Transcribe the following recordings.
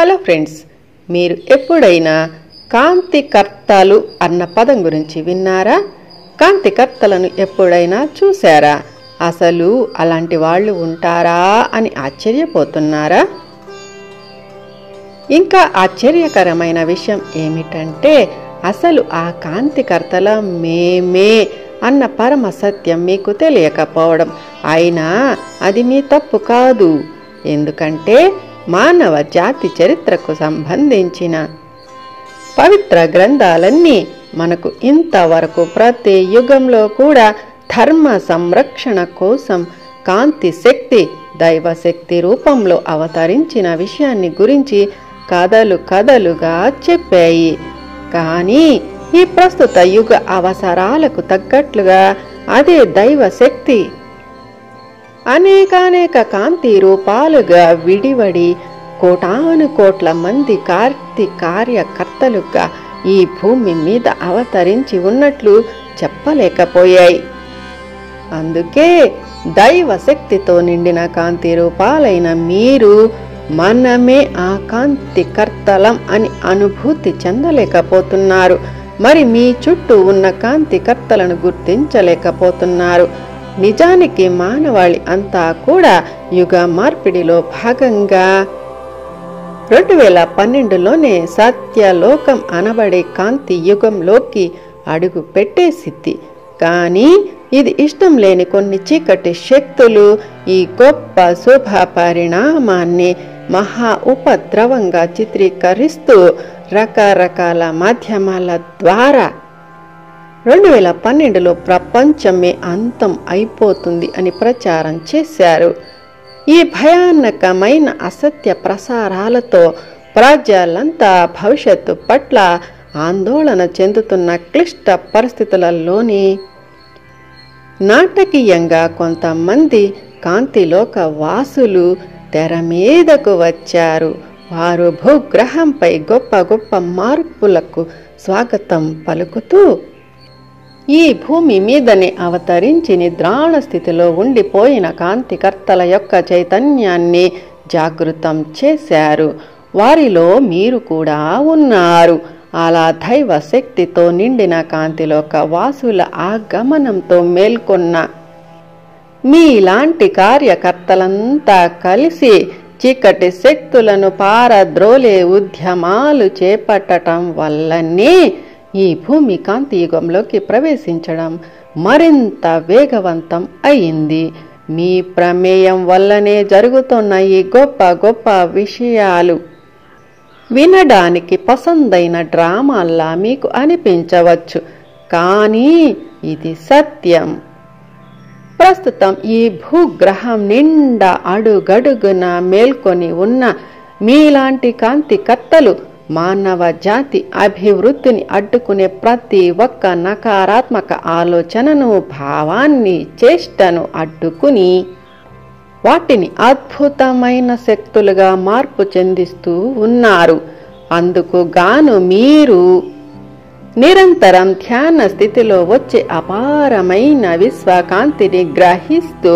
Hello friends, మీరు ఎప్పుడైనా కాంతికర్తలు అన్న పదం గురించి విన్నారా? కాంతికర్తలను ఎప్పుడైనా చూసారా? అసలు అలాంటి వాళ్ళు ఉంటారా అని ఆశ్చర్యపోతున్నారా? ఇంకా ఆశ్చర్యకరమైన విషయం ఏమిటంటే, అసలు ఆ కాంతికర్తల మేమే అన్న పరమ సత్యం మీకు తెలియకపోవడం. అయినా అది మీ తప్పు కాదు. ఎందుకంటే మానవ జాతి చరిత్రకు సంబంధించిన పవిత్ర గ్రంథాలన్నీ మనకు ఇంతవరకు ప్రతి యుగంలో కూడా ధర్మ సంరక్షణ కోసం కాంతి శక్తి దైవశక్తి రూపంలో అవతరించిన విషయాన్ని గురించి కథలుగా చెప్పాయి. కానీ ఈ ప్రస్తుత యుగ అవసరాలకు తగ్గట్లుగా అదే దైవశక్తి అనేక కాంతి రూపాలుగా విడివడి కోటాను కోట్ల మంది కార్యకర్తలుగా ఈ భూమి మీద అవతరించి ఉన్నట్లు చెప్పలేకపోయాయి. అందుకే దైవశక్తితో నిండిన కాంతి రూపాలైన మీరు మనమే ఆ కాంతికర్తలం అని అనుభూతి చెందలేకపోతున్నారు. మరి మీ చుట్టూ ఉన్న కాంతికర్తలను గుర్తించలేకపోతున్నారు. నిజానికి మానవాళి అంతా కూడా యుగ మార్పిడిలో భాగంగా 2012లోనే సత్యలోకం అనబడే కాంతి యుగంలోకి అడుగు పెట్టేసిద్ది. కానీ ఇది ఇష్టం లేని కొన్ని చీకటి శక్తులు ఈ గొప్ప శుభ పరిణామాన్ని మహా ఉపద్రవంగా చిత్రీకరిస్తూ రకరకాల మాధ్యమాల ద్వారా 2012లో ప్రపంచమే అంతం అయిపోతుంది అని ప్రచారం చేశారు. ఈ భయానకమైన అసత్య ప్రసారాలతో ప్రజలంతా భవిష్యత్తు పట్ల ఆందోళన చెందుతున్న క్లిష్ట పరిస్థితులలోని నాటకీయంగా కొంతమంది కాంతిలోక వాసులు తెర మీదకు వచ్చారు. వారు భూగ్రహంపై గొప్ప మార్పులకు స్వాగతం పలుకుతూ ఈ భూమి మీదనే అవతరించి నిద్రాణ స్థితిలో ఉండిపోయిన కాంతికర్తల యొక్క చైతన్యాన్ని జాగృతం చేశారు. వారిలో మీరు కూడా ఉన్నారు. అలా దైవ శక్తితో నిండిన కాంతిలోక వాసుల ఆగమనంతో మేల్కొన్న మీలాంటి కార్యకర్తలంతా కలిసి చీకటి శక్తులను పారద్రోలే ఉద్యమాలు చేపట్టడం వల్లనే ఈ భూమి కాంతి యుగంలోకి ప్రవేశించడం మరింత వేగవంతం అయింది. మీ ప్రమేయం వల్లనే జరుగుతున్న ఈ గొప్ప విషయాలు వినడానికి పసందైన డ్రామాల్లా మీకు అనిపించవచ్చు, కానీ ఇది సత్యం. ప్రస్తుతం ఈ భూగ్రహం నిండా అడుగడుగున మేల్కొని ఉన్న మీలాంటి కాంతికర్తలు మానవ జాతి అభివృద్ధిని అడ్డుకునే ప్రతి ఒక్క నకారాత్మక ఆలోచనను, భావాన్ని, చేష్టను అడ్డుకుని వాటిని అద్భుతమైన శక్తులుగా మార్పు చెందిస్తూ ఉన్నారు. అందుకు గాను మీరు నిరంతరం ధ్యాన స్థితిలో వచ్చే అపారమైన విశ్వకాంతిని గ్రహిస్తూ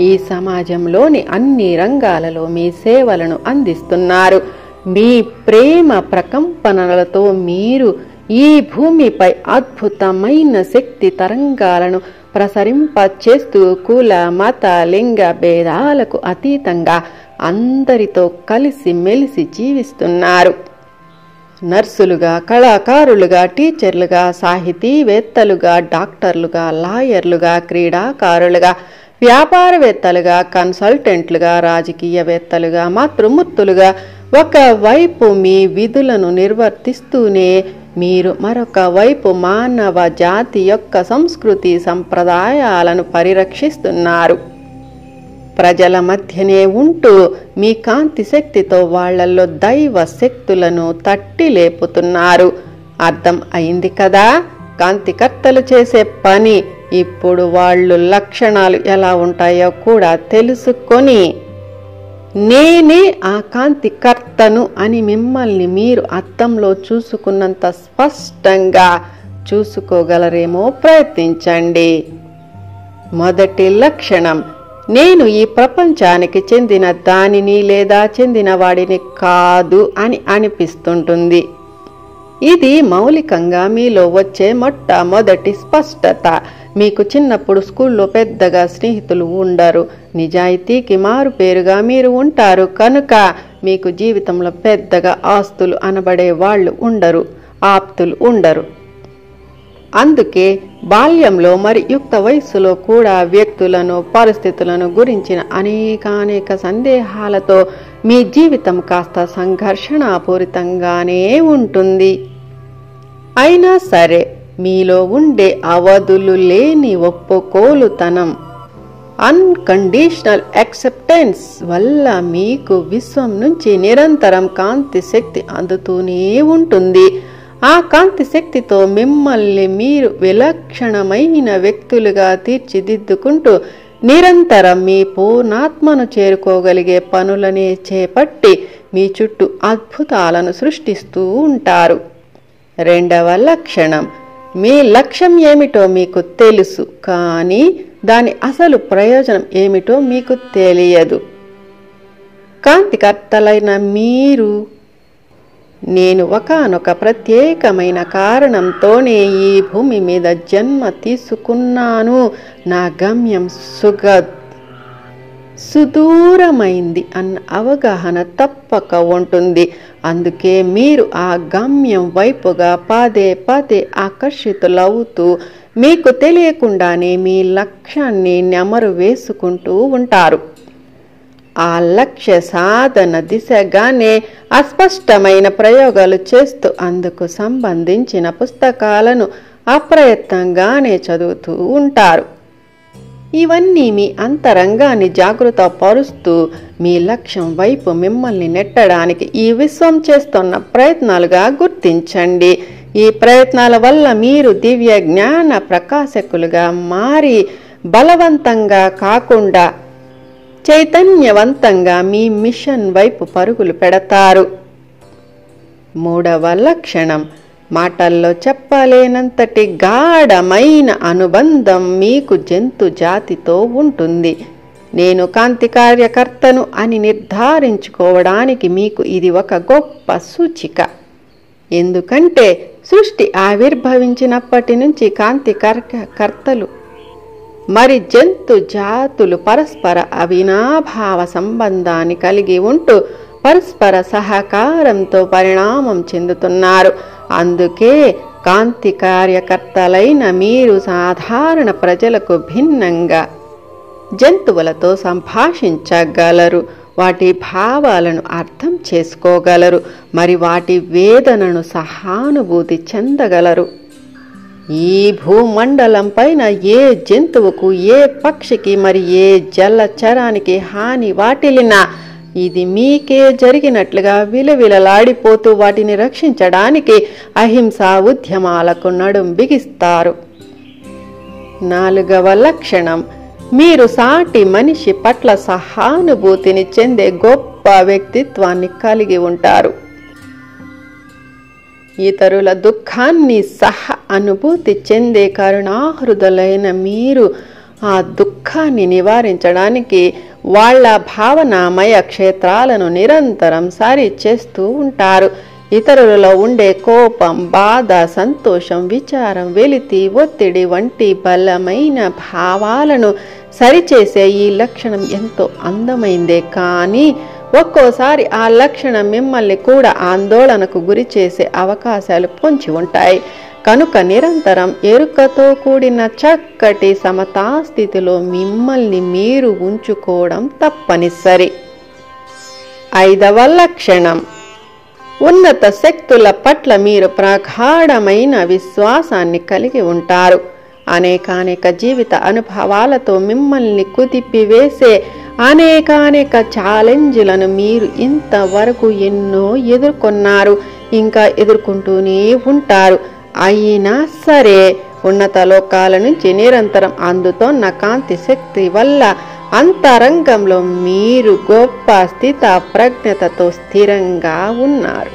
ఈ సమాజంలోని అన్ని రంగాలలో మీ సేవలను అందిస్తున్నారు. మీ ప్రేమ ప్రకంపనలతో మీరు ఈ భూమిపై అద్భుతమైన శక్తి తరంగాలను ప్రసరింపచేస్తూ కుల మత లింగ భేదాలకు అతీతంగా అందరితో కలిసి మెలిసి జీవిస్తున్నారు. నర్సులుగా, కళాకారులుగా, టీచర్లుగా, సాహితీవేత్తలుగా, డాక్టర్లుగా, లాయర్లుగా, క్రీడాకారులుగా, వ్యాపారవేత్తలుగా, కన్సల్టెంట్లుగా, రాజకీయవేత్తలుగా, మాతృమూర్తులుగా ఒకవైపు మీ విధులను నిర్వర్తిస్తూనే మీరు మరొక వైపు మానవ జాతి యొక్క సంస్కృతి సంప్రదాయాలను పరిరక్షిస్తున్నారు. ప్రజల మధ్యనే ఉంటూ మీ కాంతి శక్తితో వాళ్లలో దైవ శక్తులను తట్టి లేపుతున్నారు. అర్థం అయింది కదా కాంతికర్తలు చేసే పని. ఇప్పుడు వాళ్ళు లక్షణాలు ఎలా ఉంటాయో కూడా తెలుసుకొని నేనే ఆ కాంతికర్తను అని మిమ్మల్ని మీరు అద్దంలో చూసుకున్నంత స్పష్టంగా చూసుకోగలరేమో ప్రయత్నించండి. మొదటి లక్షణం, నేను ఈ ప్రపంచానికి చెందిన దానిని లేదా చెందిన వాడిని కాదు అని అనిపిస్తుంటుంది. ఇది మౌలికంగా మీలో వచ్చే మొట్టమొదటి స్పష్టత. మీకు చిన్నప్పుడు స్కూల్లో పెద్దగా స్నేహితులు ఉండరు. నిజాయితీకి మారు పేరుగా మీరు ఉంటారు కనుక మీకు జీవితంలో పెద్దగా ఆస్తులు అనబడే వాళ్ళు ఉండరు, ఆప్తులు ఉండరు. అందుకే బాల్యంలో మరి యుక్త వయస్సులో కూడా వ్యక్తులను, పరిస్థితులను గురించిన అనేకానేక సందేహాలతో మీ జీవితం కాస్త సంఘర్షణాపూరితంగానే ఉంటుంది. అయినా సరే మీలో ఉండే అవధులు లేని ఒప్పుకోలుతనం, అన్కండిషనల్ యాక్సెప్టెన్స్ వల్ల మీకు విశ్వం నుంచి నిరంతరం కాంతి శక్తి అందుతూనే ఉంటుంది. ఆ కాంతి శక్తితో మిమ్మల్ని మీరు విలక్షణమైన వ్యక్తులుగా తీర్చిదిద్దుకుంటూ నిరంతరం మీ పూర్ణాత్మను చేరుకోగలిగే పనులనే చేపట్టి మీ చుట్టూ అద్భుతాలను సృష్టిస్తూ ఉంటారు. రెండవ లక్షణం, మీ లక్ష్యం ఏమిటో మీకు తెలుసు, కానీ దాని అసలు ప్రయోజనం ఏమిటో మీకు తెలియదు. కాంతికర్తలైన మీరు, నేను ఒకానొక ప్రత్యేకమైన కారణంతోనే ఈ భూమి మీద జన్మ తీసుకున్నాను, నా గమ్యం సుదూరమైంది అన్న అవగాహన తప్పక ఉంటుంది. అందుకే మీరు ఆ గమ్యం వైపుగా పదే పదే ఆకర్షితులవుతూ మీకు తెలియకుండానే మీ లక్ష్యాన్ని నెమరు వేసుకుంటూ ఉంటారు. ఆ లక్ష్య సాధన దిశగానే అస్పష్టమైన ప్రయోగాలు చేస్తూ అందుకు సంబంధించిన పుస్తకాలను అప్రయత్నంగానే చదువుతూ ఉంటారు. ఇవన్నీ మీ అంతరంగాన్ని జాగృత పరుస్తూ మీ లక్ష్యం వైపు మిమ్మల్ని నెట్టడానికి ఈ విశ్వం చేస్తున్న ప్రయత్నాలుగా గుర్తించండి. ఈ ప్రయత్నాల వల్ల మీరు దివ్య జ్ఞాన ప్రకాశకులుగా మారి బలవంతంగా కాకుండా చైతన్యవంతంగా మీ మిషన్ వైపు పరుగులు పెడతారు. మూడవ లక్షణం, మాటల్లో చెప్పలేనంతటి గాఢమైన అనుబంధం మీకు జంతు జాతితో ఉంటుంది. నేను కాంతి కార్యకర్తను అని నిర్ధారించుకోవడానికి మీకు ఇది ఒక గొప్ప సూచిక. ఎందుకంటే సృష్టి ఆవిర్భవించినప్పటి నుంచి కాంతి కర్తలు మరి జంతు జాతులు పరస్పర అవినాభావ సంబంధాన్ని కలిగి ఉంటూ పరస్పర సహకారంతో పరిణామం చెందుతున్నారు. అందుకే కాంతి కార్యకర్తలైన మీరు సాధారణ ప్రజలకు భిన్నంగా జంతువులతో సంభాషించగలరు, వాటి భావాలను అర్థం చేసుకోగలరు, మరి వాటి వేదనను సహానుభూతి చెందగలరు. ఈ భూమండలం పైన ఏ జంతువుకు, ఏ పక్షికి, మరి ఏ జలచరానికి హాని వాటిల్లినా ఇది మీకే జరిగినట్లుగా విలవిలలాడిపోతూ వాటిని రక్షించడానికి అహింసా ఉద్యమాలకు నడుం బిగిస్తారు. నాలుగవ లక్షణం, మీరు సాటి మనిషి పట్ల సహానుభూతిని చెందే గొప్ప వ్యక్తిత్వాన్ని కలిగి ఉంటారు. ఇతరుల దుఃఖాన్ని అనుభూతి చెందే కరుణాహృదయులైన మీరు ఆ దుఃఖాన్ని నివారించడానికి వాళ్ళ భావనామయ క్షేత్రాలను నిరంతరం సరిచేస్తూ ఉంటారు. ఇతరులలో ఉండే కోపం, బాధ, సంతోషం, విచారం, వెలితి, ఒత్తిడి వంటి బలమైన భావాలను సరిచేసే ఈ లక్షణం ఎంతో అందమైందే, కానీ ఒక్కోసారి ఆ లక్షణం మిమ్మల్ని కూడా ఆందోళనకు గురి చేసే అవకాశాలు పొంచి ఉంటాయి. కనుక నిరంతరం ఎరుకతో కూడిన చక్కటి సమతాస్థితిలో మిమ్మల్ని మీరు ఉంచుకోవడం తప్పనిసరి. ఐదవ లక్షణం, ఉన్నత శక్తుల పట్ల మీరు ప్రగాఢమైన విశ్వాసాన్ని కలిగి ఉంటారు. అనేకానేక జీవిత అనుభవాలతో మిమ్మల్ని కుదిపివేసే అనేకానేక ఛాలెంజ్లను మీరు ఇంతవరకు ఎన్నో ఎదుర్కొన్నారు, ఇంకా ఎదుర్కొంటూనే ఉంటారు. అయినా సరే ఉన్నత లోకాల నుంచి నిరంతరం అందుతోన్న కాంతి శక్తి వల్ల అంతరంగంలో మీరు గొప్ప స్థిత ప్రజ్ఞతతో స్థిరంగా ఉన్నారు.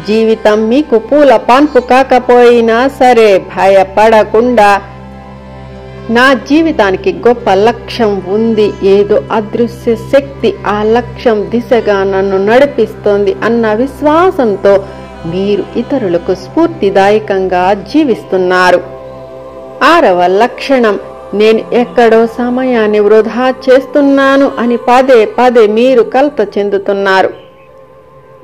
జీవితం మీకు పూల పాన్పు కాకపోయినా సరే భయపడకుండా నా జీవితానికి గొప్ప లక్ష్యం ఉంది, ఏదో అదృశ్య శక్తి ఆ లక్ష్యం దిశగా నన్ను నడిపిస్తోంది అన్న విశ్వాసంతో మీరు ఇతరులకు స్ఫూర్తిదాయకంగా జీవిస్తున్నారు. 6వ లక్షణం, నేను ఎక్కడో సమయాన్ని వృధా చేస్తున్నాను అని పదే పదే మీరు కలత చెందుతున్నారు.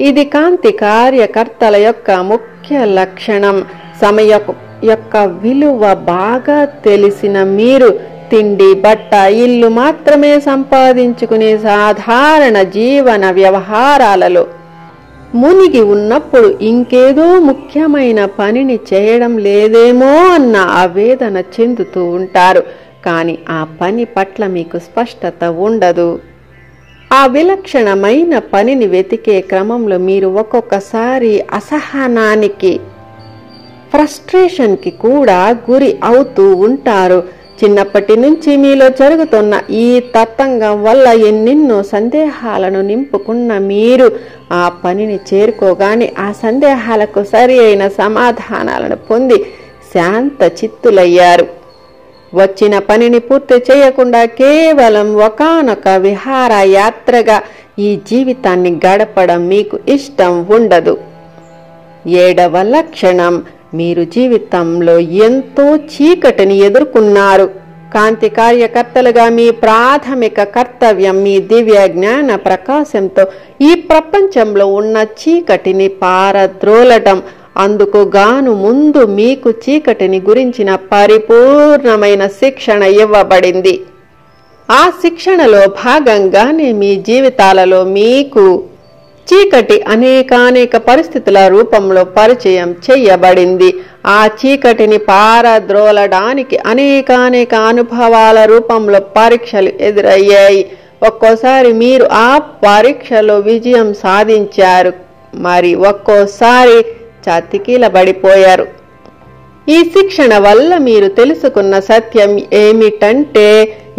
ఇది కాంతి కార్యకర్తల యొక్క ముఖ్య లక్షణం. సమయం యొక్క విలువ బాగా తెలిసిన మీరు తిండి, బట్ట, ఇల్లు మాత్రమే సంపాదించుకునే సాధారణ జీవన వ్యవహారాలలో మునిగి ఉన్నప్పుడు ఇంకేదో ముఖ్యమైన పనిని చేయడం లేదేమో అన్న ఆవేదన చెందుతూ ఉంటారు. కానీ ఆ పని పట్ల మీకు స్పష్టత ఉండదు. ఆ విలక్షణమైన పనిని వెతికే క్రమంలో మీరు ఒక్కొక్కసారి అసహనానికి, ఫ్రస్ట్రేషన్కి కూడా గురి అవుతూ ఉంటారు. చిన్నప్పటి నుంచి మీలో జరుగుతున్న ఈ తతంగం వల్ల ఎన్నెన్నో సందేహాలను నింపుకున్న మీరు ఆ పనిని చేరుకోగానే ఆ సందేహాలకు సరి అయిన సమాధానాలను పొంది శాంత చిత్తులయ్యారు. వచ్చిన పనిని పూర్తి చేయకుండా కేవలం ఒకానొక విహారయాత్రగా ఈ జీవితాన్ని గడపడం మీకు ఇష్టం ఉండదు. 7వ లక్షణం, మీరు జీవితంలో ఎంతో చీకటిని ఎదుర్కొన్నారు. కాంతి కార్యకర్తలుగా మీ ప్రాథమిక కర్తవ్యం మీ దివ్య జ్ఞాన ప్రకాశంతో ఈ ప్రపంచంలో ఉన్న చీకటిని పారద్రోలటం. అందుకు గాను ముందు మీకు చీకటిని గురించిన పరిపూర్ణమైన శిక్షణ ఇవ్వబడింది. ఆ శిక్షణలో భాగంగానే మీ జీవితాలలో మీకు చీకటి అనేకానేక పరిస్థితుల రూపంలో పరిచయం చేయబడింది. ఆ చీకటిని పారద్రోలడానికి అనేకానేక అనుభవాల రూపంలో పరీక్షలు ఎదురయ్యాయి. ఒక్కోసారి మీరు ఆ పరీక్షలో విజయం సాధించారు, మరి ఒక్కోసారి చతికిలబడిపోయారు. ఈ శిక్షణ వల్ల మీరు తెలుసుకున్న సత్యం ఏమిటంటే,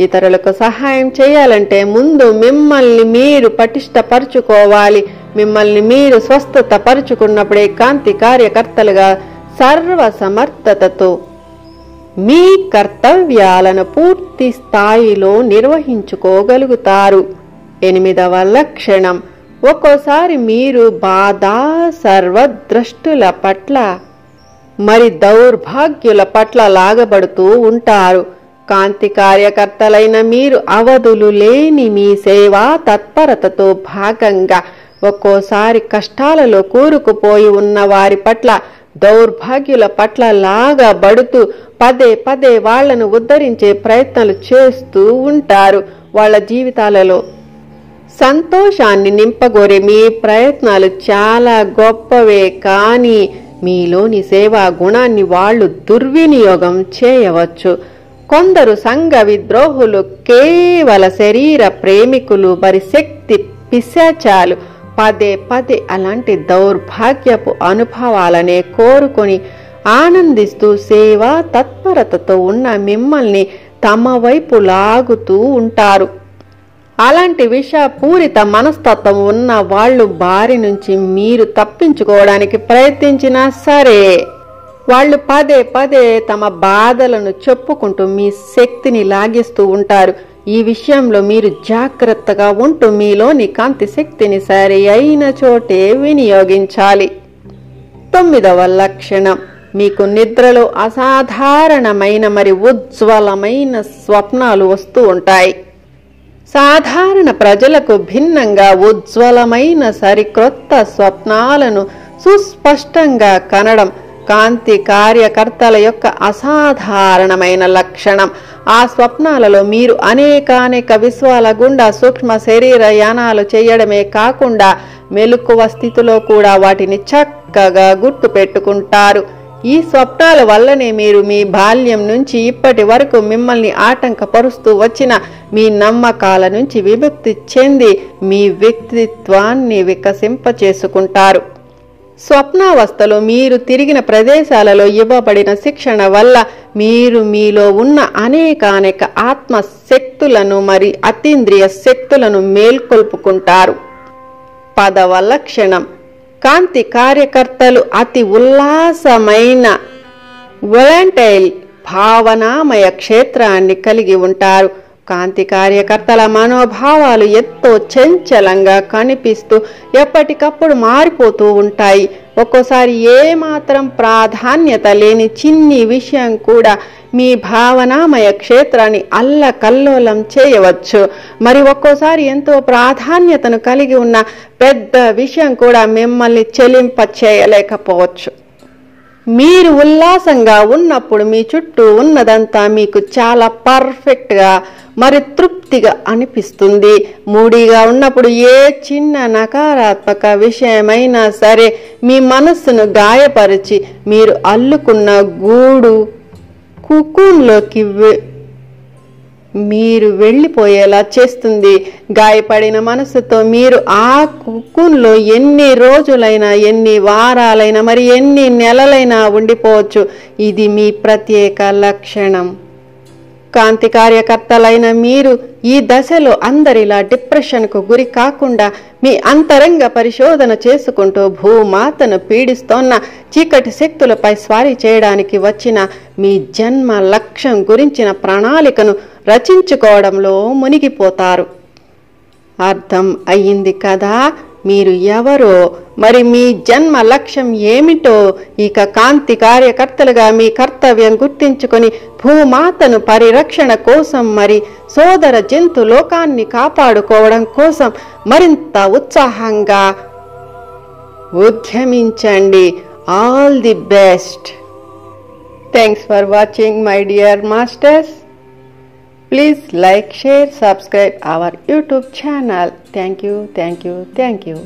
ఇతరులకు సహాయం చేయాలంటే ముందు మిమ్మల్ని మీరు పటిష్టపరుచుకోవాలి. మిమ్మల్ని మీరు స్వస్థత పరుచుకున్నప్పుడే కాంతి కార్యకర్తలుగా సర్వసమర్థతతో మీ కర్తవ్యాలను పూర్తి స్థాయిలో నిర్వహించుకోగలుగుతారు. 8వ లక్షణం, ఒక్కోసారి మీరు బాధ, సర్వద్రష్టుల పట్ల మరి దౌర్భాగ్యుల పట్ల లాగబడుతూ ఉంటారు. కాంతి కార్యకర్తలైన మీరు అవధులు లేని మీ సేవా తత్పరతతో భాగంగా ఒక్కోసారి కష్టాలలో కూరుకుపోయి ఉన్న వారి పట్ల, దౌర్భాగ్యుల పట్ల లాగబడుతూ పదే పదే వాళ్లను ఉద్ధరించే ప్రయత్నాలు చేస్తూ ఉంటారు. వాళ్ళ జీవితాలలో సంతోషాన్ని నింపగోరే మీ ప్రయత్నాలు చాలా గొప్పవే, కానీ మీలోని సేవా గుణాన్ని వాళ్ళు దుర్వినియోగం చేయవచ్చు. కొందరు సంఘ విద్రోహులు, కేవల శరీర ప్రేమికులు, మరి శక్తి పిశాచాలు పదే పదే అలాంటి దౌర్భాగ్యపు అనుభవాలనే కోరుకొని ఆనందిస్తూ సేవా తత్పరతతో ఉన్న మిమ్మల్ని తమ వైపు లాగుతూ ఉంటారు. అలాంటి విషపూరిత మనస్తత్వం ఉన్న వాళ్ళు బారి నుంచి మీరు తప్పించుకోవడానికి ప్రయత్నించినా సరే, వాళ్ళు పదే పదే తమ బాధలను చెప్పుకుంటూ మీ శక్తిని లాగిస్తూ ఉంటారు. ఈ విషయంలో మీరు జాగ్రత్తగా ఉంటూ మీలోని కాంతి శక్తిని సరి అయిన చోటే వినియోగించాలి. 9వ లక్షణం, మీకు నిద్రలో అసాధారణమైన మరి ఉజ్వలమైన స్వప్నాలు వస్తూ ఉంటాయి. సాధారణ ప్రజలకు భిన్నంగా ఉజ్వలమైన సరికొత్త స్వప్నాలను సుస్పష్టంగా కనడం కాంతి కార్యకర్తల యొక్క అసాధారణమైన లక్షణం. ఆ స్వప్నాలలో మీరు అనేకానేక విశ్వాల గుండా సూక్ష్మ శరీర యానాలు చేయడమే కాకుండా మెలకువ స్థితిలో కూడా వాటిని చక్కగా గుర్తు పెట్టుకుంటారు. ఈ స్వప్నాల వల్లనే మీరు మీ బాల్యం నుంచి ఇప్పటి వరకు మిమ్మల్ని ఆటంకపరుస్తూ వచ్చిన మీ నమ్మకాల నుంచి విముక్తి చెంది మీ వ్యక్తిత్వాన్ని వికసింపచేసుకుంటారు. స్వప్నావస్థలో మీరు తిరిగిన ప్రదేశాలలో ఇవ్వబడిన శిక్షణ వల్ల మీరు మీలో ఉన్న అనేకానేక ఆత్మశక్తులను మరి అతీంద్రియ శక్తులను మేల్కొల్పుకుంటారు. 10వ లక్షణం, కాంతి కార్యకర్తలు అతి ఉల్లాసమైన వొలటైల్ భావనామయ క్షేత్రాన్ని కలిగి ఉంటారు. కాంతి కార్యకర్తల మనోభావాలు ఎంతో చంచలంగా కనిపిస్తూ ఎప్పటికప్పుడు మారిపోతూ ఉంటాయి. ఒక్కోసారి ఏమాత్రం ప్రాధాన్యత లేని చిన్ని విషయం కూడా మీ భావనామయ క్షేత్రాన్ని అల్లకల్లోలం చేయవచ్చు. మరి ఒక్కోసారి ఎంతో ప్రాధాన్యతను కలిగి ఉన్న పెద్ద విషయం కూడా మిమ్మల్ని చెలింప చేయలేకపోవచ్చు. మీరు ఉల్లాసంగా ఉన్నప్పుడు మీ చుట్టూ ఉన్నదంతా మీకు చాలా పర్ఫెక్ట్గా మరి తృప్తిగా అనిపిస్తుంది. మూడీగా ఉన్నప్పుడు ఏ చిన్న నకారాత్మక విషయమైనా సరే మీ మనస్సును గాయపరిచి మీరు అల్లుకున్న గూడు కుకూన్లోకి మీరు వెళ్ళిపోయేలా చేస్తుంది. గాయపడిన మనసుతో మీరు ఆ కుకూన్లో ఎన్ని రోజులైనా, ఎన్ని వారాలైనా, మరి ఎన్ని నెలలైనా ఉండిపోవచ్చు. ఇది మీ ప్రత్యేక లక్షణం. కాంతి కార్యకర్తలైన మీరు ఈ దశలో అందరిలా డిప్రెషన్కు గురి కాకుండా మీ అంతరంగ పరిశోధన చేసుకుంటూ భూమాతను పీడిస్తోన్న చీకటి శక్తులపై స్వారీ చేయడానికి వచ్చిన మీ జన్మ లక్ష్యం గురించిన ప్రణాళికను రచించుకోవడంలో మునిగిపోతారు. అర్థం అయ్యింది కదా మీరు ఎవరో, మరి మీ జన్మ లక్ష్యం ఏమిటో? ఇక కాంతి కార్యకర్తలుగా మీ కర్తవ్యం గుర్తించుకొని భూమాతను పరిరక్షణ కోసం, మరి సోదర జంతు లోకాన్ని కాపాడుకోవడం కోసం మరింత ఉత్సాహంగా ఉద్యమించండి. All the best. Thanks for watching my dear masters. Please like, share, subscribe our YouTube channel. Thank you, thank you, thank you.